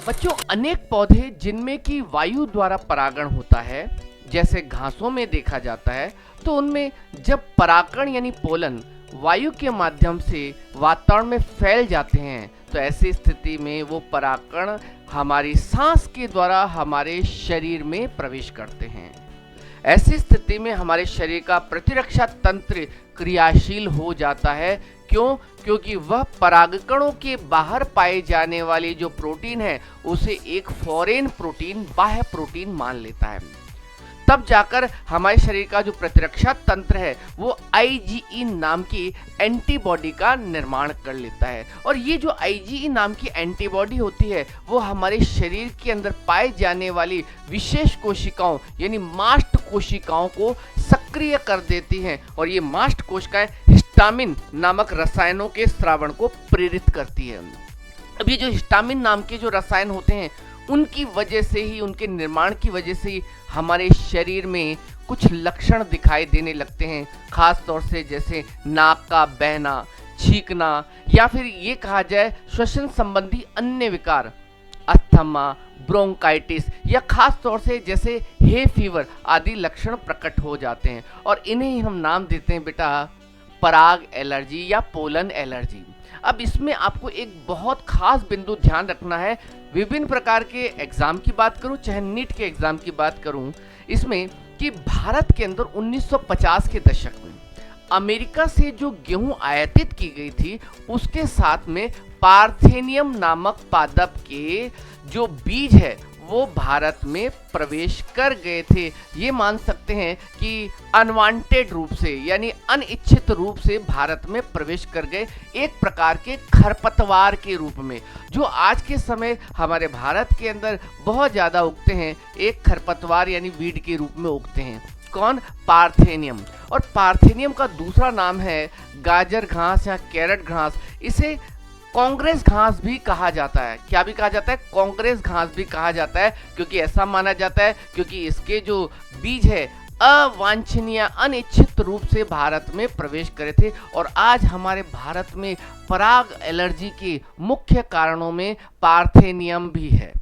बच्चों, अनेक पौधे जिनमें कि वायु द्वारा परागण होता है, जैसे घासों में देखा जाता है, तो उनमें जब परागण यानी पोलन वायु के माध्यम से वातावरण में फैल जाते हैं, तो ऐसी स्थिति में वो परागण हमारी सांस के द्वारा हमारे शरीर में प्रवेश करते हैं। ऐसी स्थिति में हमारे शरीर का प्रतिरक्षा तंत्र क्रियाशील हो जाता है। क्यों? क्योंकि वह परागकणों के बाहर पाए जाने वाली जो प्रोटीन है उसे एक फॉरेन प्रोटीन, बाह्य प्रोटीन मान लेता है। तब जाकर हमारे शरीर का जो प्रतिरक्षा तंत्र है वो IgE नाम की एंटीबॉडी का निर्माण कर लेता है। और ये जो IgE नाम की एंटीबॉडी होती है वो हमारे शरीर के अंदर पाए जाने वाली विशेष कोशिकाओं यानी मास्ट कोशिकाओं को सक्रिय कर देती हैं, और ये मास्ट कोशिकाएं हिस्टामिन नामक रसायनों के स्रावण को प्रेरित करती है। अब ये जो हिस्टामिन नाम के जो रसायन होते हैं उनकी वजह से ही, उनके निर्माण की वजह से ही हमारे शरीर में कुछ लक्षण दिखाई देने लगते हैं, खास तौर से जैसे नाक का बहना, छींकना, या फिर ये कहा जाए श्वसन संबंधी अन्य विकार, अस्थमा, ब्रोंकाइटिस, या खास तौर से जैसे हे फीवर आदि लक्षण प्रकट हो जाते हैं। और इन्हें ही हम नाम देते हैं बेटा पराग एलर्जी या पोलन एलर्जी। अब इसमें आपको एक बहुत खास बिंदु ध्यान रखना है। विभिन्न प्रकार के एग्जाम की बात करूं, चाहे नीट के एग्जाम की बात करूं, इसमें कि भारत के अंदर 1950 के दशक में अमेरिका से जो गेहूं आयातित की गई थी उसके साथ में पार्थेनियम नामक पादप के जो बीज है वो भारत में प्रवेश कर गए थे। ये मान सकते हैं कि अनवांटेड रूप से यानी अनिच्छित रूप से भारत में प्रवेश कर गए, एक प्रकार के खरपतवार के रूप में, जो आज के समय हमारे भारत के अंदर बहुत ज़्यादा उगते हैं। एक खरपतवार यानी वीड के रूप में उगते हैं। कौन? पार्थेनियम। और पार्थेनियम का दूसरा नाम है गाजर घास या कैरट घास। इसे कांग्रेस घास भी कहा जाता है। क्या भी कहा जाता है? कांग्रेस घास भी कहा जाता है, क्योंकि ऐसा माना जाता है क्योंकि इसके जो बीज है अवांछनीय, अनिच्छित रूप से भारत में प्रवेश करे थे। और आज हमारे भारत में पराग एलर्जी के मुख्य कारणों में पार्थेनियम भी है।